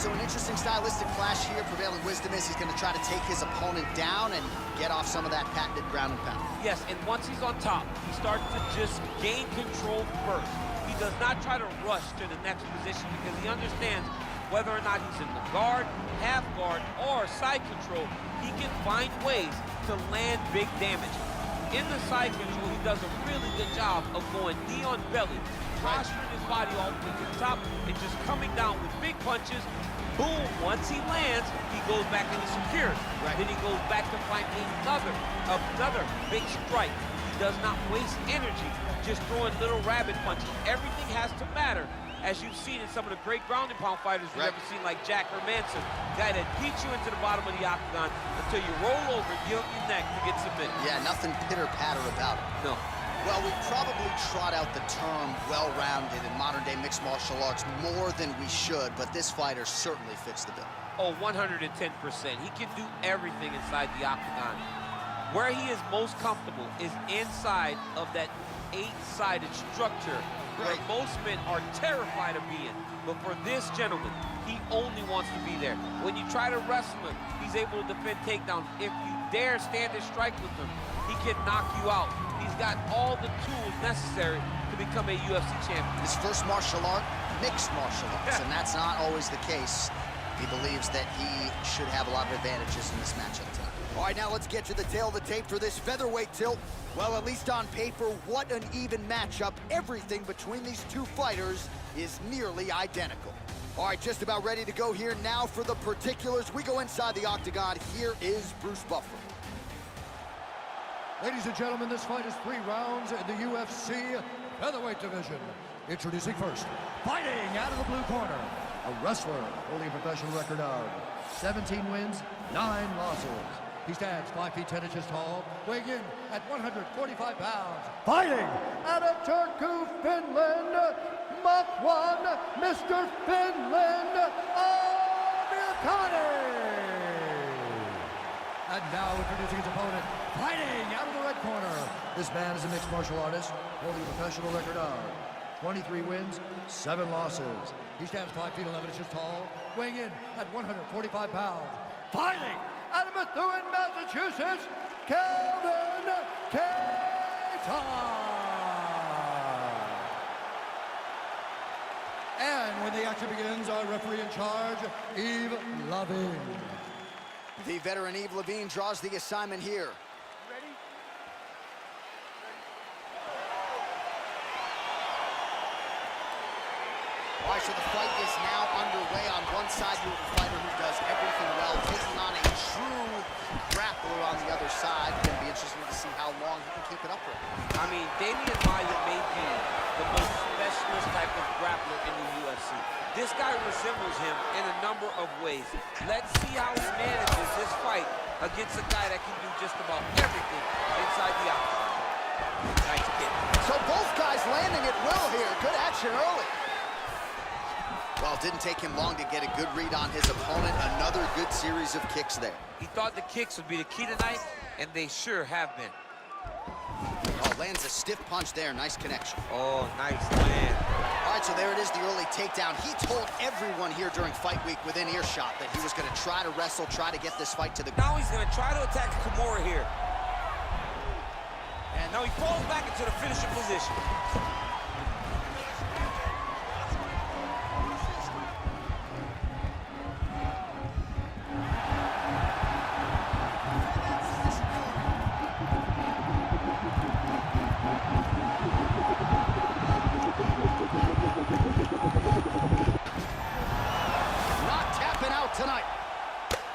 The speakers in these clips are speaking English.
right, so an interesting stylistic flash here. Prevailing wisdom is he's going to try to take his opponent down and get off some of that patented ground and pound. Yes, and once he's on top, he starts to just gain control first. He does not try to rush to the next position because he understands whether or not he's in the guard, half guard, or side control, he can find ways to land big damage. In the side control, he does a really good job of going knee on belly, posturing his body all the way to the top, and just coming down with big punches. Boom, once he lands, he goes back into security. Then he goes back to find another big strike. He does not waste energy just throwing little rabbit punches. Everything has to matter, as you've seen in some of the great ground and pound fighters we've ever seen, like Jack Hermanson, guy that beats you into the bottom of the octagon until you roll over, give up your neck to get submitted. Yeah, nothing pitter-patter about it. No. Well, we probably trot out the term well-rounded in modern-day mixed martial arts more than we should, but this fighter certainly fits the bill. Oh, 110%. He can do everything inside the octagon. Where he is most comfortable is inside of that 8-sided structure where most men are terrified of being. But for this gentleman, he only wants to be there. When you try to wrestle him, he's able to defend takedowns. If you dare stand and strike with him, he can knock you out. He's got all the tools necessary to become a UFC champion. His first martial art, mixed martial arts, and that's not always the case. He believes that he should have a lot of advantages in this matchup tonight. All right, now let's get to the tail of the tape for this featherweight tilt. Well, at least on paper, what an even matchup. Everything between these two fighters is nearly identical. All right, just about ready to go here now for the particulars. We go inside the octagon. Here is Bruce Buffer. Ladies and gentlemen, this fight is 3 rounds in the UFC featherweight division. Introducing first, fighting out of the blue corner, a wrestler holding a professional record of 17 wins, 9 losses. He stands 5 feet 10 inches tall, weighing in at 145 pounds. Fighting out of Turku, Finland, Makwan, Mr. Finland, Amirkhani. And now introducing his opponent, fighting out of the red corner. This man is a mixed martial artist, holding a professional record of 23 wins, 7 losses. He stands 5 feet 11 inches tall, weighing in at 145 pounds. Fighting out of Methuen, Massachusetts, Calvin Kattar. And when the action begins, our referee in charge, Yves Levine. The veteran Yves Levine draws the assignment here. Ready? All right, so the fight is now underway. On one side, you have a fighter who does everything well, taking on a true grappler on the other side. It's going to be interesting to see how long he can keep it up for. I mean, Damian Maia may be the most specialist type of grappler in the UFC. This guy resembles him in a number of ways. Let's see how he manages this fight against a guy that can do just about everything inside the octagon. Nice kick. So both guys landing at will here. Good action early. Well, it didn't take him long to get a good read on his opponent. Another good series of kicks there. He thought the kicks would be the key tonight, and they sure have been. Oh, lands a stiff punch there. Nice connection. Oh, nice land. All right, so there it is, the early takedown. He told everyone here during fight week within earshot that he was going to try to wrestle, try to get this fight to the ground. Now he's going to try to attack Kimura here. And now he falls back into the finishing position. Tonight.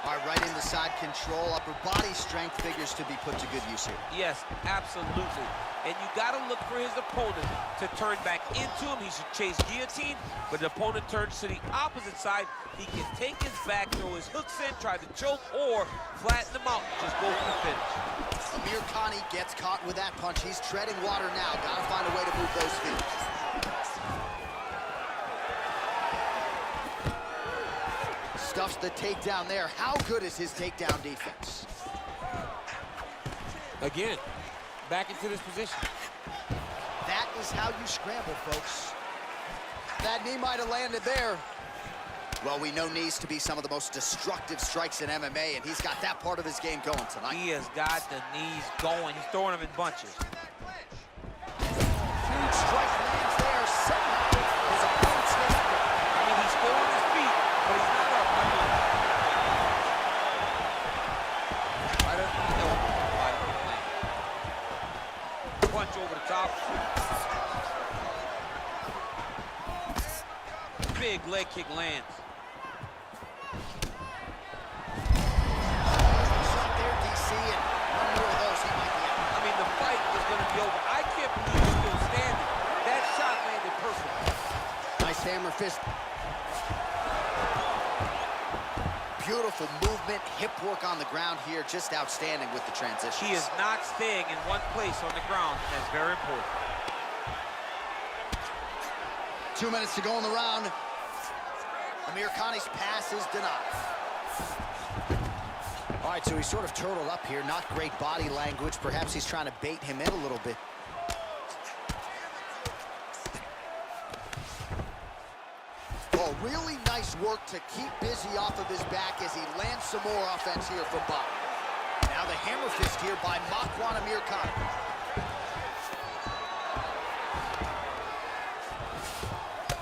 All right, right into side control. Upper body strength figures to be put to good use here. Yes, absolutely. And you got to look for his opponent to turn back into him. He should chase guillotine, but the opponent turns to the opposite side. He can take his back, throw his hooks in, try to choke, or flatten him out. Just go for the finish. Amirkhani gets caught with that punch. He's treading water now. Got to find a way to move those feet. Stuffs the takedown there. How good is his takedown defense? Again, back into this position. That is how you scramble, folks. That knee might have landed there. Well, we know knees to be some of the most destructive strikes in MMA, and he's got that part of his game going tonight. He has got the knees going. He's throwing them in bunches. Huge strike lands there. Somehow his opponent stays up. I mean, he's still on his feet, but he's not up. I mean, right up the elbow. Punch over the top. Big leg kick lands. Shot there, DC, and one more of those, he might be out. I mean, the fight is going to be over. I can't believe he's still standing. That shot landed perfect. Nice hammer fist. Beautiful movement, hip work on the ground here, just outstanding with the transition. He is not staying in one place on the ground, and that's very important. 2 minutes to go in the round. Amirkhani's pass is denied. All right, so he's sort of turtled up here. Not great body language. Perhaps he's trying to bait him in a little bit. Oh, really nice work to keep busy off of his back as he lands some more offense here from Bob. Now the hammer fist here by Makwan Amirkhani.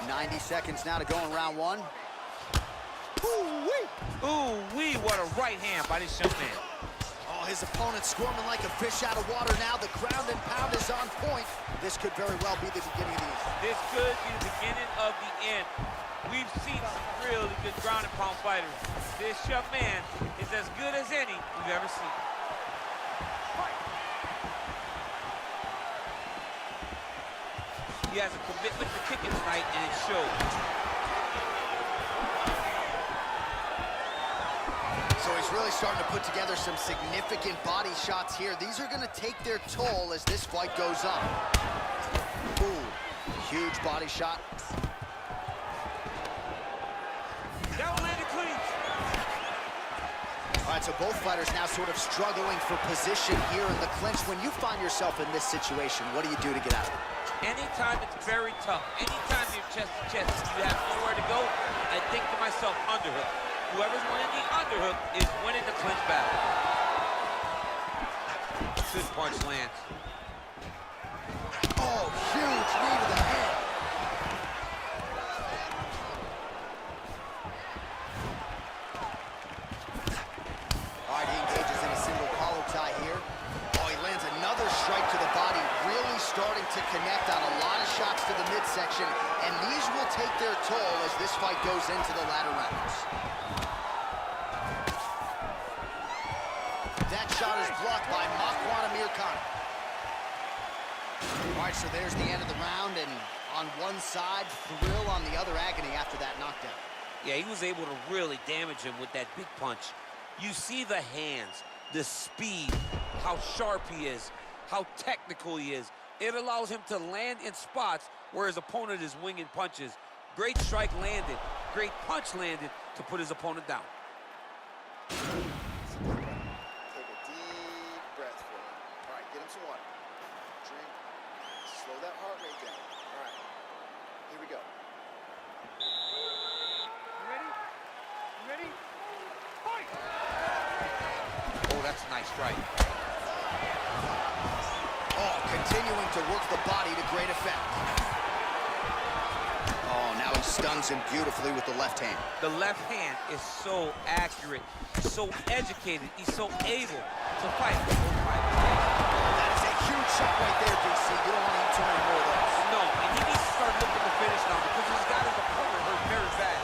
90 seconds now to go in round one. Ooh-wee! Ooh-wee, what a right hand by this young man. Oh, his opponent squirming like a fish out of water now. The ground and pound is on point. This could very well be the beginning of the end. This could be the beginning of the end. We've seen some really good ground and pound fighters. This young man is as good as any we've ever seen. He has a commitment to kicking tonight, and it shows. So he's really starting to put together some significant body shots here. These are going to take their toll as this fight goes on. Ooh, huge body shot. That one landed clean. All right, so both fighters now sort of struggling for position here in the clinch. When you find yourself in this situation, what do you do to get out of it? Anytime it's very tough, anytime you're chest to chest, you have nowhere to go, I think to myself, underhook. Whoever's winning the underhook is winning the clinch battle. Good punch lands. Oh, huge knee to the head. All right, he engages in a single collar tie here. Oh, he lands another strike to the body, really starting to connect on a lot of shots to the midsection, and these will take their toll as this fight goes into the latter rounds. That shot is blocked by Makwan Amirkhani. All right, so there's the end of the round, and on one side, thrill, on the other, agony after that knockdown. Yeah, he was able to really damage him with that big punch. You see the hands, the speed, how sharp he is, how technical he is. It allows him to land in spots where his opponent is winging punches. Great strike landed, great punch landed to put his opponent down. Take a deep breath for him. All right, get him some water. Drink. Slow that heart rate down. All right, here we go. You ready? You ready? Fight! Oh, that's a nice strike. Oh, continuing to work the body to great effect. Oh, now he stuns him beautifully with the left hand. The left hand is so accurate, so educated, he's so able to fight. That is a huge shot right there, DC. You don't want to eat too many more of those. No, and he needs to start looking to finish now because he's got his opponent hurt very bad.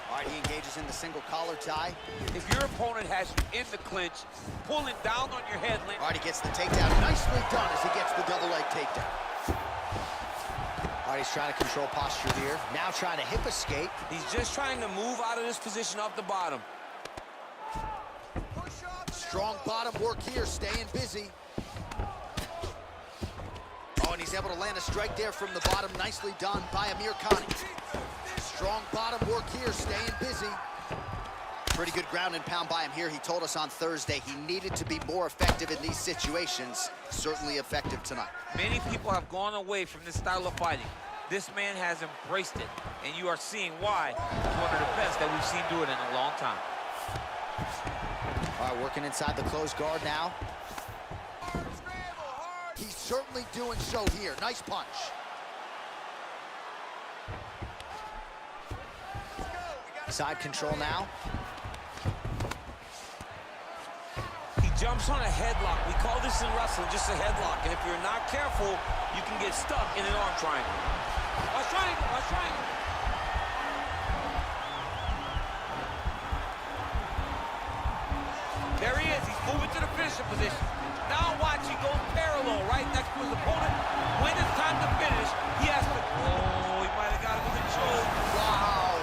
All right, he engages in the single collar tie. If your opponent has you in the clinch, pulling down on your head, All right, he gets the takedown. Nicely done as he gets the double leg takedown. All right, he's trying to control posture here. Now trying to hip escape. he's just trying to move out of this position off the bottom. Strong bottom work here, staying busy. Oh, and he's able to land a strike there from the bottom. Nicely done by Amirkhani. Strong bottom work here, staying busy. Pretty good ground and pound by him here. He told us on Thursday he needed to be more effective in these situations. Certainly effective tonight. Many people have gone away from this style of fighting. This man has embraced it, and you are seeing why he's one of the best that we've seen do it in a long time. All right, working inside the closed guard now. He's certainly doing so here. Nice punch. Side control now. He jumps on a headlock. We call this in wrestling just a headlock, and if you're not careful, you can get stuck in an arm triangle. Watch triangle, watch triangle. There he is. He's moving to the finisher position. Now watch, he goes parallel right next to his opponent. When it's time to finish, he has to... Oh, he might have got it with a choke. Wow.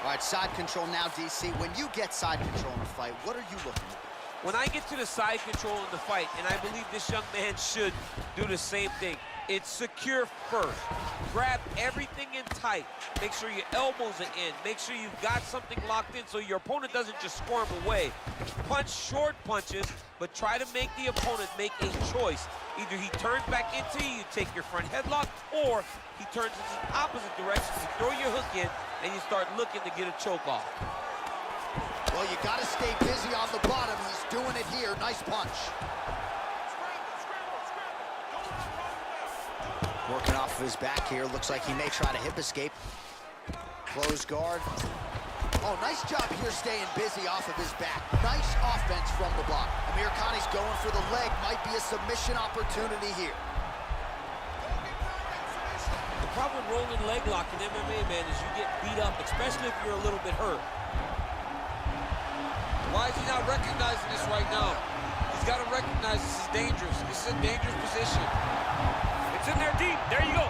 All right, side control now, DC. When you get side control in a fight, what are you looking at? When I get to the side control in the fight, and I believe this young man should do the same thing, it's secure first. Grab everything in tight. Make sure your elbows are in. Make sure you've got something locked in so your opponent doesn't just squirm away. Punch short punches, but try to make the opponent make a choice. Either he turns back into you, you take your front headlock, or he turns in the opposite direction, you throw your hook in, and you start looking to get a choke off. Well, you got to stay busy on the bottom. He's doing it here. Nice punch. Working off of his back here. Looks like he may try to hip escape. Close guard. Oh, nice job here staying busy off of his back. Nice offense from the block. Amirkhani's going for the leg. Might be a submission opportunity here. The problem with rolling leg lock in MMA, man, is you get beat up, especially if you're a little bit hurt. Why is he not recognizing this right now? He's got to recognize this is dangerous. This is a dangerous position. It's in there deep. There you go.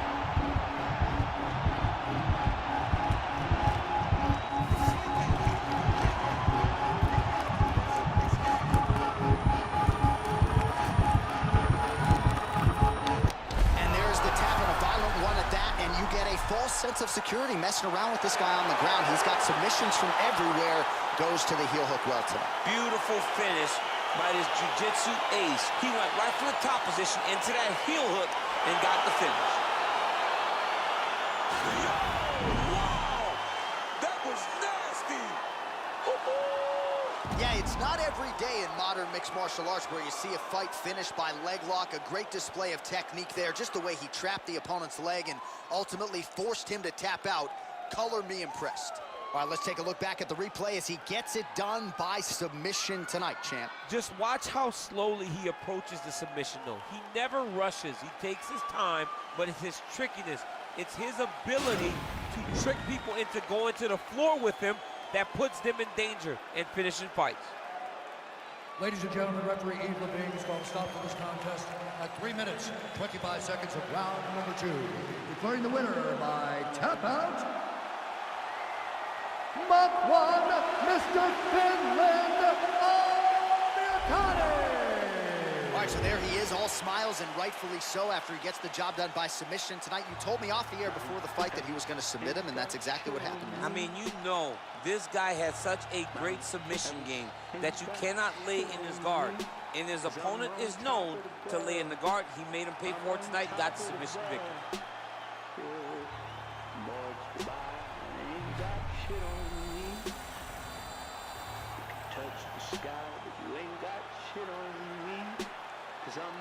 And there's the tap and a violent one at that, and you get a false sense of security messing around with this guy on the ground. He's got submissions from everywhere. Goes to the heel hook well tonight. Beautiful finish by this jiu-jitsu ace. He went right from the top position into that heel hook and got the finish. Wow! That was nasty! Yeah, it's not every day in modern mixed martial arts where you see a fight finished by leg lock. A great display of technique there. Just the way he trapped the opponent's leg and ultimately forced him to tap out. Color me impressed. All right, let's take a look back at the replay as he gets it done by submission tonight, champ. Just watch how slowly he approaches the submission, though. He never rushes. He takes his time, but it's his trickiness. It's his ability to trick people into going to the floor with him that puts them in danger and finishing fights. Ladies and gentlemen, referee Yves Levine is going to stop for this contest at 3 minutes, 25 seconds of round number 2. Declaring the winner by tap out, Makwan, Mr. Finland Amirkhani. All right, so there he is, all smiles, and rightfully so after he gets the job done by submission tonight. You told me off the air before the fight that he was going to submit him, and that's exactly what happened, man. I mean, you know, this guy has such a great submission game that you cannot lay in his guard. And his opponent is known to lay in the guard. He made him pay for it tonight, got the submission victory. Touch the sky, but you ain't got shit on me, 'cause I'm